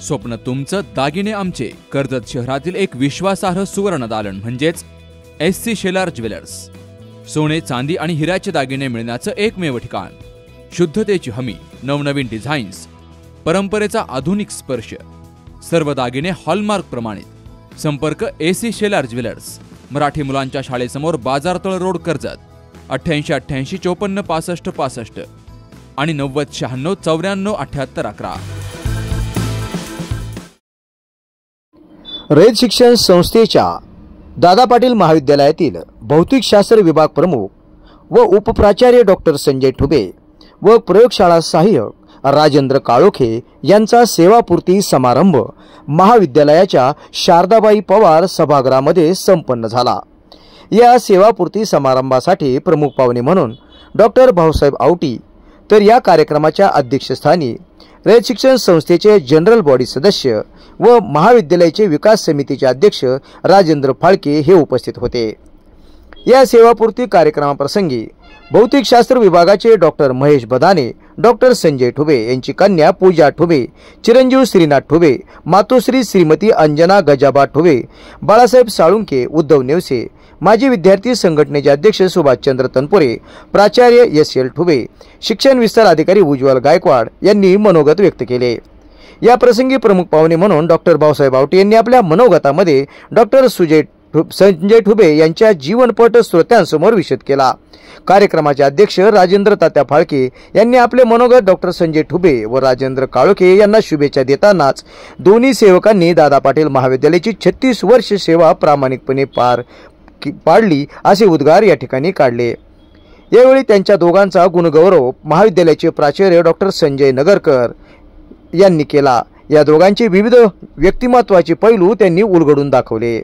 स्वप्न तुमचं, दागिने आमचे. कर्जत शहरातील एक विश्वासार्ह सुवर्ण दालन म्हणजेच SC शेलार ज्वेलर्स. सोने, चांदी आणि हिऱ्याचे दागिने मिळण्याचं एकमेव ठिकाण. शुद्धतेची हमी, नवनवीन डिझाईन्स, परंपरेचा आधुनिक स्पर्श. सर्व दागिने हॉलमार्क प्रमाणित. संपर्क SC शेलार ज्वेलर्स, मराठी मुलांच्या शाळेसमोर, बाजारतळ रोड, कर्जत. 88 88 54 65 65 आणि 90 96 94 78 11. रयत शिक्षण संस्थेच्या दादा पाटील महाविद्यालयातील भौतिकशास्त्र विभाग प्रमुख व उपप्राचार्य डॉक्टर संजय ठुबे व प्रयोगशाळा सहाय्यक राजेंद्र काळोखे यांचा सेवापूर्ती समारंभ महाविद्यालयाच्या शारदाबाई पवार सभागृहामध्ये संपन्न झाला. या सेवापूर्ती समारंभासाठी प्रमुख पाहुणे म्हणून डॉक्टर भाऊसाहेब आवटी, तर या कार्यक्रमाच्या अध्यक्षस्थानी रयत शिक्षण संस्थेचे जनरल बॉडी सदस्य व महाविद्यालयाचे विकास समितीचे अध्यक्ष राजेंद्र फाळके हे उपस्थित होते. या सेवापूर्ती कार्यक्रमाप्रसंगी भौतिकशास्त्र विभागाचे डॉक्टर महेश बदाने, डॉक्टर संजय ठुबे यांची कन्या पूजा ठुबे, चिरंजीव श्रीनाथ ठुबे, मातोश्री श्रीमती अंजना गजाबा ठुबे, बाळासाहेब साळुंके, उद्धव नेवसे, माजी विद्यार्थी संघटनेचे अध्यक्ष सुभाषचंद्र तनपुरे, प्राचार्य SL ठुबे, शिक्षण विस्तार अधिकारी उज्ज्वल गायकवाड यांनी मनोगत व्यक्त केले. या प्रसंगी प्रमुख पाहुणे म्हणून डॉक्टर भाऊसाहेब आवटे यांनी आपल्या मनोगतामध्ये डॉक्टर संजय ठुबे यांच्या जीवनपट श्रोत्यांसमोर विशद केला. कार्यक्रमाचे अध्यक्ष राजेंद्र तात्या फाळके यांनी आपले मनोगत डॉक्टर संजय ठुबे व राजेंद्र काळोखे यांना शुभेच्छा देतानाच दोन्ही सेवकांनी दादा पाटील महाविद्यालयाची 36 वर्ष सेवा प्रामाणिकपणे पार पाडली असे उद्गार या ठिकाणी काढले. यावेळी त्यांच्या दोघांचा गुणगौरव महाविद्यालयाचे प्राचार्य डॉक्टर संजय नगरकर यांनी केला. या दोघांचे विविध व्यक्तिमत्वाचे पैलू त्यांनी उलगडून दाखवले.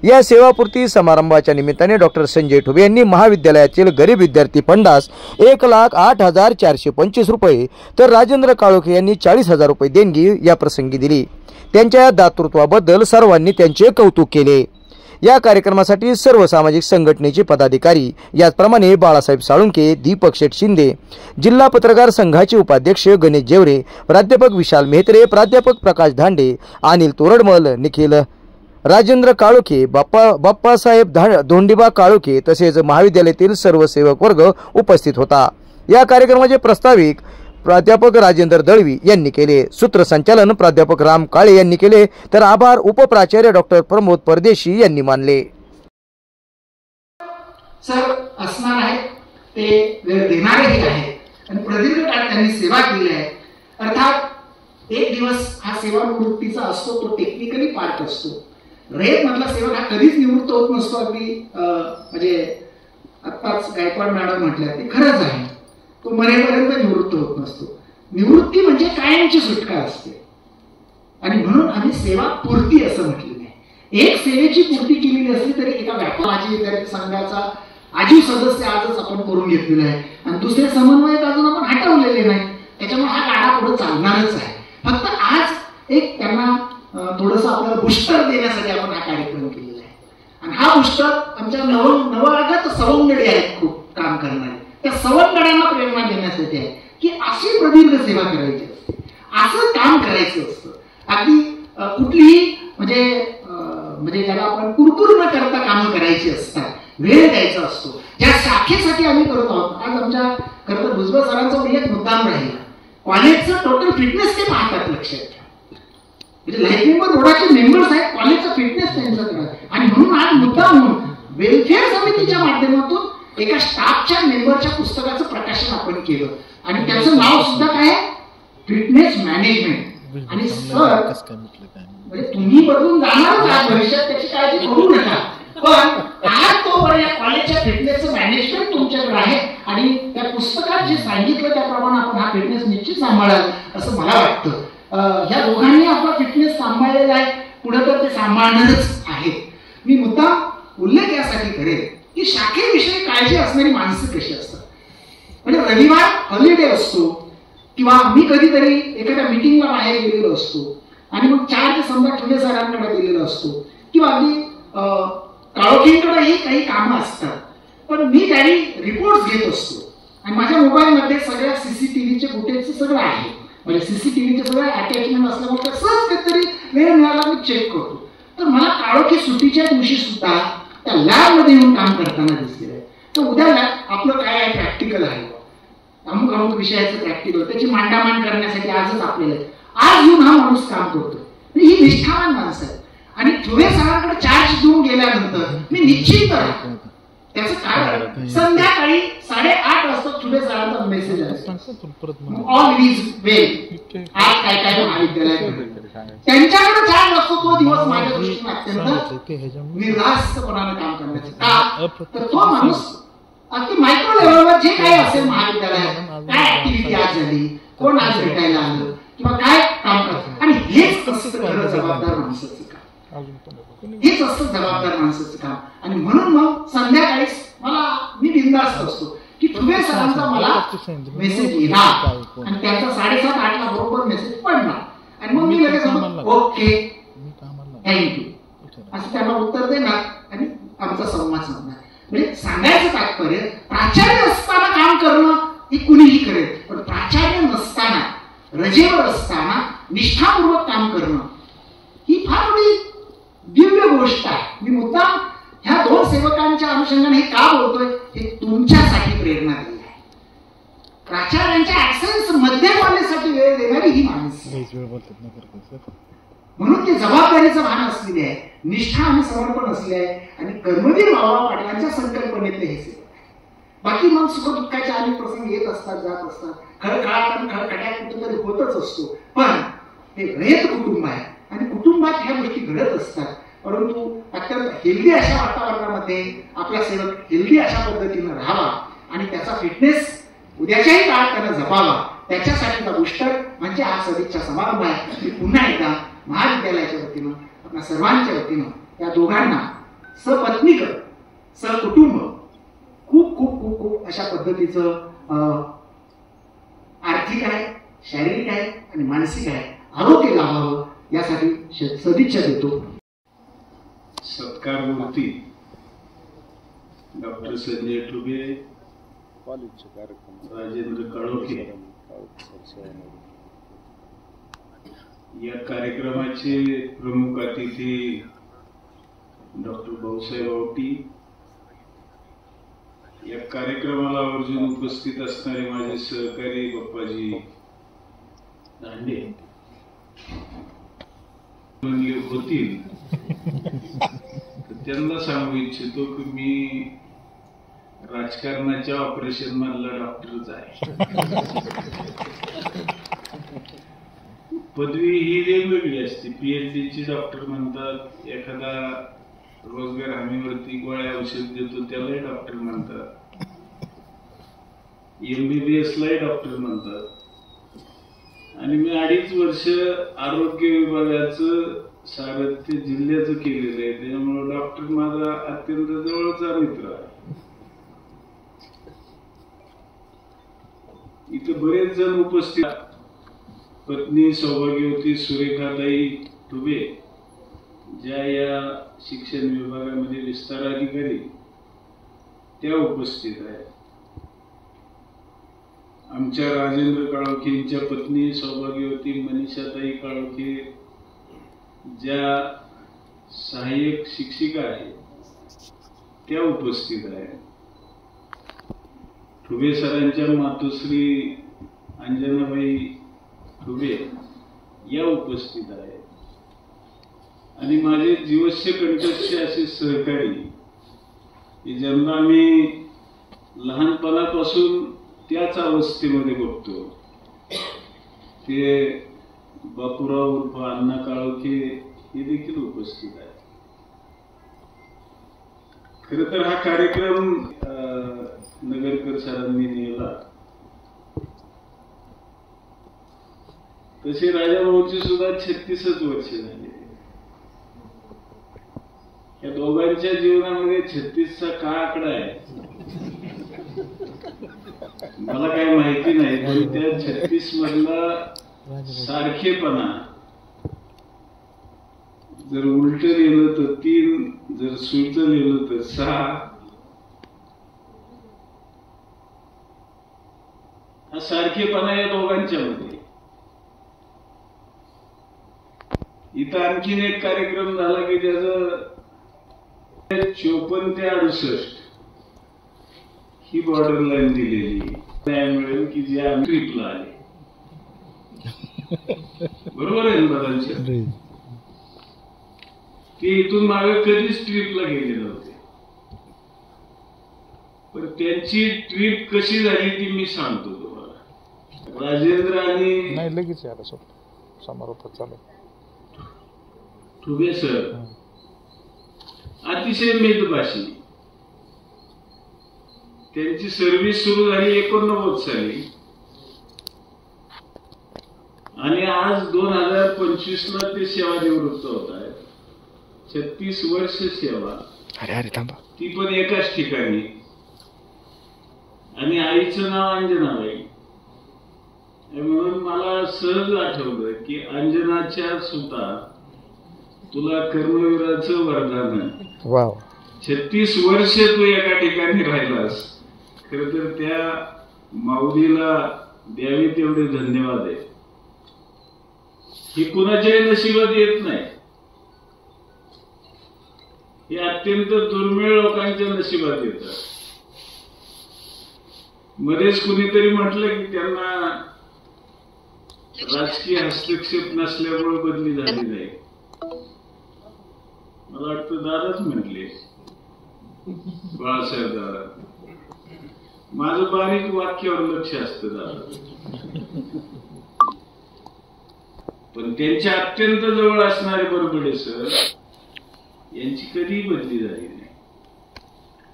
या सेवापूर्ती समारंभाच्या निमित्ताने डॉक्टर संजय ठुबे यांनी महाविद्यालयातील गरीब विद्यार्थी फंडास 1,08,425 रुपये, तर राजेंद्र काळोखे यांनी 40,000 रुपये देणगी या प्रसंगी दिली. त्यांच्या दातृत्वाबद्दल सर्वांनी त्यांचे कौतुक केले. या कार्यक्रमासाठी सर्व सामाजिक संघटनेचे पदाधिकारी, याचप्रमाणे बाळासाहेब साळुंके, दीपक शेठ शिंदे, जिल्हा पत्रकार संघाचे उपाध्यक्ष गणेश जेवरे, प्राध्यापक विशाल मेहत्रे, प्राध्यापक प्रकाश धांडे, अनिल तोरडमल, निखिल राजेंद्र काळोखे, बाप्पासाहेब धोंडीबा काळोखे तसेच महाविद्यालयातील सर्व सेवक वर्ग उपस्थित होता. या कार्यक्रमाचे प्रास्ताविक प्राध्यापक राजेंद्र दळवी यांनी केले. सूत्रसंचालन प्राध्यापक राम काळे यांनी केले, तर आभार उपप्राचार्य डॉक्टर प्रमोद परदेशी यांनी मानले. सर असणार आहे ते वेळ देणारेही आहेत आणि प्रदीर्घ काळ त्यांनी सेवा केली आहे. अर्थात एक दिवस हा सेवानिवृत्तीचा असतो, तो टेक्निकली पार्ट असतो. रयत मधला सेवक हा कधीच निवृत्त होत नसतो. अगदी म्हणजे आत्ताच गायकवाड मॅडम म्हटल्या ते खरंच आहे, तो मरेपर्यंत निवृत्त होत नसतो. निवृत्ती म्हणजे कायमची सुटका असते आणि म्हणून आम्ही सेवा पूर्ती असं म्हटलेलं आहे. एक सेवेची पूर्ती केलेली असली तरी एका माजी विद्यार्थी संघाचा आजीव सदस्य आजच आपण करून घेतलेला आहे आणि दुसरे समन्वयक अजून आपण हटवलेले नाही. त्याच्यामुळे हा गाडा पुढे चालणारच आहे. फक्त आज एक त्यांना थोडंसं आपल्याला बुस्टर देण्यासाठी आपण हा कार्यक्रम केलेला आहे आणि हा बुस्टर आमच्या नवरागत सवंगडी आहेत, खूप काम करणारे. त्या सवंगड्यांना प्रेरणा देण्यासाठी आहे की अशी प्रदीर्घ सेवा करायची असते, असं काम करायचं असतं. अगदी कुठलीही म्हणजे त्याला आपण कुरकुर न करता कामं करायची असतात, वेळ द्यायचा असतो. ज्या शाखेसाठी आम्ही करत आहोत, आज आमच्या खरं तर भुजबळ सरांचा एक मुद्दाम राहिला, कॉलेजचं टोटल फिटनेस ते पाहतात. लक्षात घ्या, म्हणजे लाईफ मेंबर बोर्डाचे मेंबर्स आहेत, कॉलेजचा फिटनेस त्यांच्याकडे आणि म्हणून आज मुद्दा म्हणून वेलफेअर समितीच्या माध्यमातून एका स्टाफच्या मेंबरच्या पुस्तकाचं प्रकाशन आपण केलं आणि त्याचं नाव सुद्धा काय, फिटनेस मॅनेजमेंट. आणि सर म्हणजे तुम्ही बदलून जाणारच आहात भविष्यात, त्याची काळजी करू नका, पण आज तो या कॉलेजच्या फिटनेसचं मॅनेजमेंट तुमच्याकडे आहे आणि त्या पुस्तकात जे सांगितलं त्याप्रमाणे आपण हा फिटनेस निश्चित सांभाळाल असं मला वाटतं. ह्या दोघांनी आपला फिटनेस सांभाळलेला आहे, पुढे तर ते सांभाळणारच आहेत. मी मुद्दा उल्लेख यासाठी करेल की शाखेविषयी काळजी असणारी माणसं कशी असतात. म्हणजे रविवार हॉलिडे असतो किंवा मी कधीतरी एखाद्या मिटिंगला बाहेर गेलेलो असतो आणि मग 4 ते समजा ठुले सरांकडे गेलेलो असतो किंवा अगदी काळोखींकडेही काही कामं असतात, पण मी त्यावेळी रिपोर्ट घेत असतो आणि माझ्या मोबाईलमध्ये सगळ्या CCTVचे फुटेजचं सगळं आहे म्हणजे सीसीटीव्हीचे सगळे अटॅचमेंट असल्यामुळे कसंच काहीतरी वेळ मिळाला मी चेक करतो. तर मला काळोखी सुट्टीच्या दिवशी सुद्धा त्या लॅब मध्ये येऊन काम करताना दिसले. तर उद्या आपलं काय आहे, प्रॅक्टिकल आहे, अमुक अमुक विषयाचं प्रॅक्टिकल, त्याची मांडामांड करण्यासाठी आजच आपल्याला आज येऊन हा माणूस काम करतोय. ही निष्ठावान माणसं आहे. आणि ठुबे सरांकडे चार्ज देऊन गेल्यानंतर मी निश्चित राहतो. त्याचं कारण संध्याकाळी 8:30 वाजता ठुबे सरांचा मेसेज आहे, ऑल इज वेल, आज काय काय महाविद्यालयात त्यांच्याकडे चार्ज असतो. तो दिवस माझ्या दृष्टीने अत्यंत निर्धास्तपणाने काम करण्याचं का, तर तो माणूस अगदी मायक्रो लेवलवर जे काही असेल महाविद्यालयात काय ऍक्टिव्हिटी आज झाली, कोण आज भेटायला आलं किंवा काय काम करत, आणि हेच असतं खरं जबाबदार माणसाचं काम, हेच असतं जबाबदार माणसाचं काम. आणि म्हणून मग संध्याकाळी मी बिनधास्त असतो की ठुबे सरांचा मला मेसेज येणार आणि त्यांचा 7:30-8ला बरोबर मेसेज पडणार आणि मग मी लगेच ओके थँक्यू असं त्यांना उत्तर देणार आणि आमचा संवाद संपणार. म्हणजे सांगायचं तात्पर्य, प्राचार्य असताना काम करणं हे कुणीही करेल, पण प्राचार्य नसताना, रजेवर असताना निष्ठापूर्वक काम करणं ही फार मोठी दिव्य गोष्ट आहे. मी मुद्दाम ह्या 2 सेवकांच्या अनुषंगाने हे का बोलतोय, हे तुमच्यासाठी प्रेरणा दिली आहे. प्राचार्यांच्या ऍक्सेन्स मध्यमवालेसाठी वेळ देणारी ही माणसं, म्हणून ते जबाबदारीचं भान असलेले आहे, निष्ठा आणि समर्पण असले आहे आणि कर्मवीर बाबा पाटलांच्या संकल्पनेतले हे सेवक आहे. बाकी मग सुखदुःखाचे अनेक प्रसंग येत असतात, जात असतात, खळखळाट आणि खळखट्यात कुठेतरी होतच असतो. पण हे रयत कुटुंब आहे आणि कुटुंबात ह्या गोष्टी घडत असतात. परंतु अत्यंत हेल्दी अशा वातावरणामध्ये आपला सेवक हेल्दी अशा पद्धतीने राहावा आणि त्याचा फिटनेस उद्याच्याही काळात त्यांना जपावा, त्याच्यासाठीचा बुस्टर म्हणजे हा सदिच्छा समारंभ आहे. मी पुन्हा एकदा महाविद्यालयाच्या वतीनं आपल्या सर्वांच्या वतीनं या दोघांना सपत्नीक सकुटुंब खूप खूप खूप खूप अशा पद्धतीचं आर्थिक आहे, शारीरिक आहे आणि मानसिक आहे आरोग्य लाभावं यासाठी सदिच्छा देतो. सत्कारमूर्ती डॉक्टर संजय ठुबे, राजेंद्र काळोखे या कार्यक्रमाचे प्रमुख अतिथी डॉक्टर भाऊसाहेब आवटी, या कार्यक्रमाला आवर्जून उपस्थित असणारे माझे सहकारी बाप्पाजी दांडे म्हणले होतील तर त्यांना सांगू इच्छितो की मी राजकारणाच्या ऑपरेशन मधला डॉक्टरच आहे. पदवी ही वेगवेगळी असते. PhD ची डॉक्टर म्हणतात, एखादा रोजगार हमीवरती गोळ्या औषध देतो त्यालाही डॉक्टर म्हणतात, MBBS लाही डॉक्टर म्हणतात. आणि मी 2.5 वर्ष आरोग्य विभागाचं सारथ्य जिल्ह्याचं केलेलं आहे, त्यामुळे डॉक्टर माझा अत्यंत जवळचा मित्र आहे. इथे बरेच जण उपस्थित, पत्नी सौभाग्यवती सुरेखाताई ठुबे ज्या या शिक्षण विभागामध्ये विस्तार अधिकारी त्या उपस्थित आहेत. आमच्या राजेंद्र काळोखेंच्या पत्नी सौभाग्यवती मनीषाताई काळोखे ज्या सहाय्यक शिक्षिका आहेत त्या उपस्थित आहेत. ठुबे सरांच्या मातोश्री अंजनाबाई ठुबे या उपस्थित आहेत. आणि माझे जीवस्य कंठस्थ असे सहकारी ज्यांना मी लहानपणापासून त्याच अवस्थेमध्ये बघतो, ते बापूराव उर्फ अण्णा काळोखे हे देखील उपस्थित आहेत. खर तर हा कार्यक्रम नगरकर सरांनी नेला, तसे राजाभाऊची सुद्धा 36 वर्ष झाली. या दोघांच्या जीवनामध्ये 36चा का आकडा आहे मला काही माहिती नाही, पण त्या 36 मधला सारखेपणा, जर उलट लिहिलं तर 3, जर सुलट लिहिलं तर 6, हा सारखेपणा या दोघांच्या मध्ये. इथं आणखीन एक कार्यक्रम झाला की त्याचं 54 ते 68 ही बॉर्डर लाईन दिलेली मिळेल की जे आम्ही ट्रिपला आले. बरोबर आहे ना दादांच्या? ते इथून मागे कधीच ट्रिपला गेले नव्हते. पण त्यांची ट्रिप कशी झाली ती मी सांगतो तुम्हाला. राजेंद्र आणि नाही लगेच यार समारोपात चालू ठुबे सर अतिशय मितभाषी. त्यांची सर्व्हिस सुरू झाली 89 साली आणि आज 2025 ला ते सेवानिवृत्त होत आहेत. 36 वर्ष सेवा. अरे थांबा. ती पण एकाच ठिकाणी. आणि आईचं नाव अंजनाबाई. म्हणून मला सहज आठवलं की अंजनाच्या सुता तुला कर्मवीराचं वरदान. वाव. 36 वर्ष तू एका ठिकाणी राहिलास. खर तर त्या माऊलीला द्यावे तेवढे धन्यवाद आहे. हे कुणाच्याही नशिबात येत नाही. हे अत्यंत दुर्मिळ लोकांच्या नशिबात येतात. मध्येच कुणीतरी म्हटलं की त्यांना राजकीय हस्तक्षेप नसल्यामुळे बदली झाली नाही. मला वाटतं दादाच म्हटले, बाळासाहेब दादा. माझं बारीक वाक्यावर लक्ष असतं दादा. पण त्यांच्या अत्यंत जवळ असणारे बरबडे सर यांची कधीही बदली झाली नाही.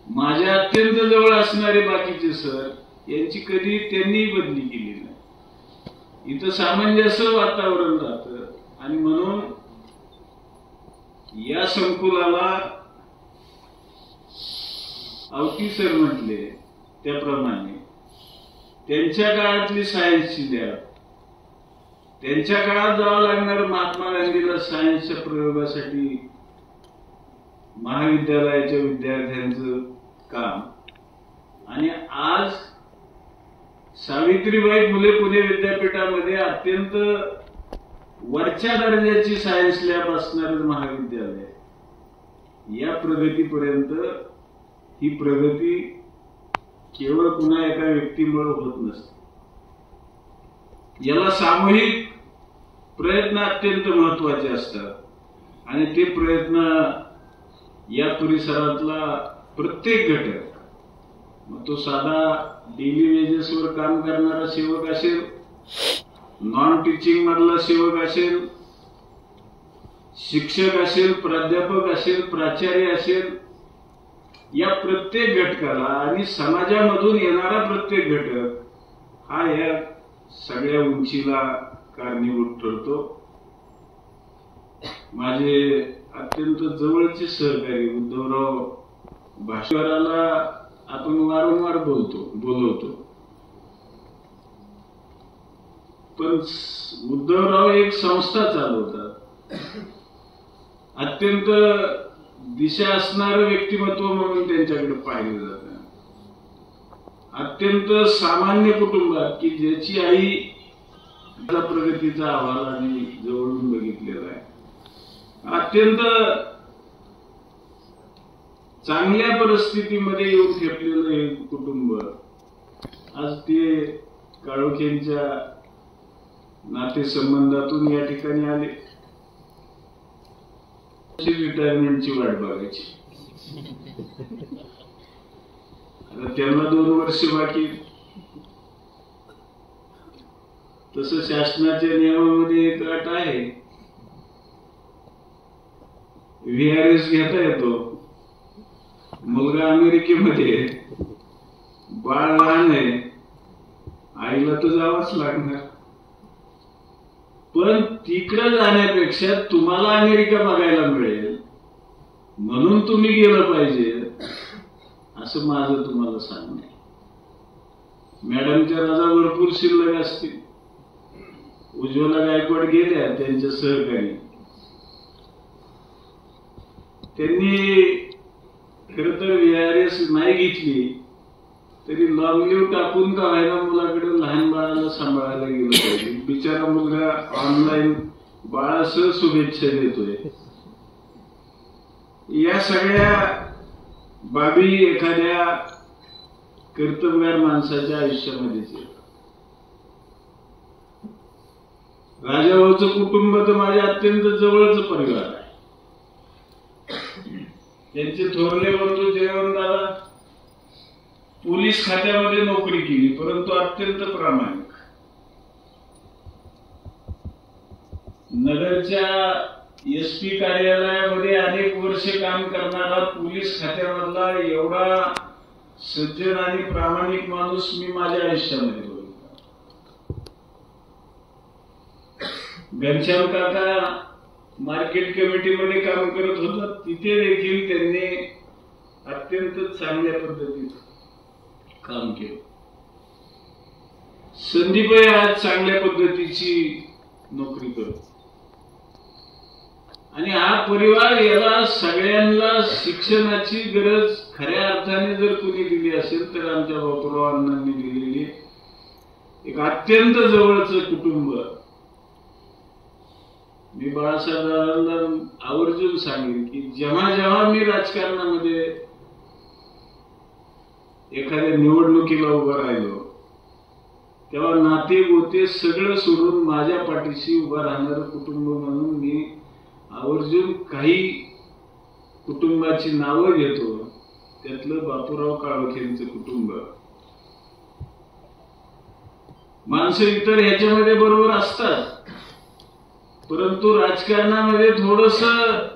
माझ्या अत्यंत जवळ असणारे बाकीचे सर यांची कधी त्यांनी बदली केली नाही. इथं सामंजस्य वातावरण राहतं. आणि म्हणून या संकुलाला आवटी सर म्हटले त्याप्रमाणे त्यांच्या काळातली सायन्सची लॅब, त्यांच्या काळात जावं लागणार महात्मा गांधीला सायन्सच्या प्रयोगासाठी महाविद्यालयाच्या विद्यार्थ्यांचं काम. आणि आज सावित्रीबाई फुले पुणे विद्यापीठामध्ये अत्यंत वरच्या दर्जाची सायन्स लॅब असणारं महाविद्यालय. या प्रगतीपर्यंत ही प्रगती केवळ कुणा एका व्यक्तीमुळे होत नसते. याला सामूहिक प्रयत्न अत्यंत महत्वाचे असतात. आणि ते प्रयत्न या परिसरातला प्रत्येक घटक, मग तो साधा डेली वेजेसवर काम करणारा सेवक असेल, नॉन टीचिंग मधला सेवक असेल, शिक्षक असेल, प्राध्यापक असेल, प्राचार्य असेल, या प्रत्येक घटकाला आणि समाजामधून येणारा प्रत्येक घटक हा या सगळ्या उंचीला कारणीभूत ठरतो. माझे अत्यंत जवळचे सहकारी उद्धवराव भास्कराला आपण वारंवार बोलवतो. पण उद्धवराव एक संस्था चालवतात. अत्यंत दिशा असणारं व्यक्तिमत्व म्हणून त्यांच्याकडे पाहिलं जातं. अत्यंत सामान्य कुटुंबात की ज्याची आई प्रगतीचा अहवाल आम्ही जवळून बघितलेला आहे. अत्यंत चांगल्या परिस्थितीमध्ये येऊन ठेपलेलं हे कुटुंब आज ते काळोखेंच्या नातेसंबंधातून या ठिकाणी आले. रिटायरमेंटची वाट बघायची. आता त्यांना 2 वर्ष बाकी. तसं शासनाच्या नियमामध्ये एक अट आहे, VRS घेता येतो. मुलगा अमेरिकेमध्ये, बाळ लहान आहे, आईला तर जावंच लागणार. पण तिकडे जाण्यापेक्षा तुम्हाला अमेरिका बघायला मिळेल म्हणून तुम्ही गेलं पाहिजे असं माझं तुम्हाला सांगणं आहे. मॅडमच्या रजा भरपूर शिल्लक असतील. उज्ज्वला गायकवाड गेल्या त्यांच्या सहकारी. त्यांनी खर तर VRS नाही घेतली तरी लॉंग लिव्ह टाकून का व्हायला मुलाकडे लहान बाळाला सांभाळायला गेलं पाहिजे. बिचारा मुलगा ऑनलाईन बाळासह शुभेच्छा देतोय. या सगळ्या बाबी एखाद्या कर्तबगार माणसाच्या आयुष्यामध्येच येतात. राजाभाऊचं कुटुंब तर माझ्या अत्यंत जवळच परिवार आहे. त्यांचे थोरले बंधू जयवंतदादा पोलीस खात्यामध्ये नोकरी केली, परंतु अत्यंत प्रामाणिक. नगरच्या SP कार्यालयामध्ये अनेक वर्ष काम करणारा पोलीस खात्यामधला एवढा सज्जन आणि प्रामाणिक माणूस मी माझ्या आयुष्यामध्ये बघितला. घनश्याम काका मार्केट कमिटीमध्ये काम करत होता, तिथे देखील त्यांनी अत्यंत चांगल्या पद्धतीने काम केलं. संदीप आज चांगल्या पद्धतीची नोकरी करतो. आणि हा परिवार, याला सगळ्यांना शिक्षणाची गरज खऱ्या अर्थाने जर कुणी दिली असेल तर आमच्या बापूराव अण्णांनी दिलेली एक अत्यंत जवळचं कुटुंब. मी बाळासाहेबांना आवर्जून सांगेन की जेव्हा जेव्हा मी राजकारणामध्ये एखाद्या निवडणुकीला उभा राहिलो, तेव्हा नाते गोते सगळं सोडून माझ्या पाठीशी उभा राहणारं कुटुंब म्हणून मी आवर्जून काही कुटुंबाची नावं घेतो. त्यातलं बापूराव काळोखेंचं कुटुंब. माणसं इतर ह्याच्यामध्ये बरोबर असतात, परंतु राजकारणामध्ये थोडस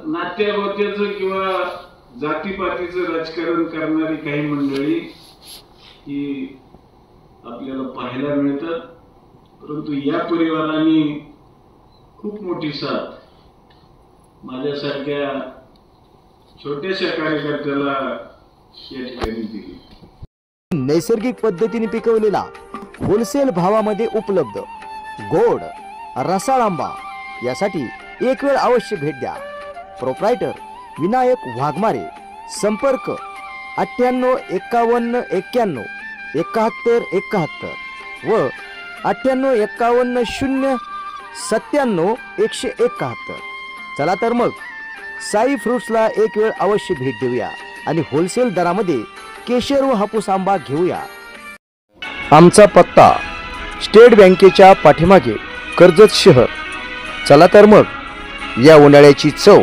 नात्यागोत्याचं किंवा जातीपातीचं राजकारण करणारी काही मंडळी ही आपल्याला पाहायला मिळतात. परंतु या परिवाराने खूप मोठी साथ माझ्यासारख्या छोट्याशा कार्यकर्त्याला या ठिकाणी दिली. नैसर्गिक पद्धतीने पिकवलेला होलसेल भावामध्ये उपलब्ध गोड रसाळ आंबा यासाठी एक वेळ अवश्य भेट द्या. प्रोप्रायटर विनायक वाघमारे. संपर्क 98519171 व 98510971. चला तर मग साई फ्रुट्सला एक वेळ अवश्य भेट देऊया आणि होलसेल दरामध्ये केशर व हापूस आंबा घेऊया. आमचा पत्ता स्टेट बँकेच्या पाठीमागे, कर्जत शहर. चला तर मग या उन्हाळ्याची चव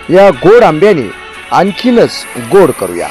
या गोड आंब्याने आणखीनच गोड करूया.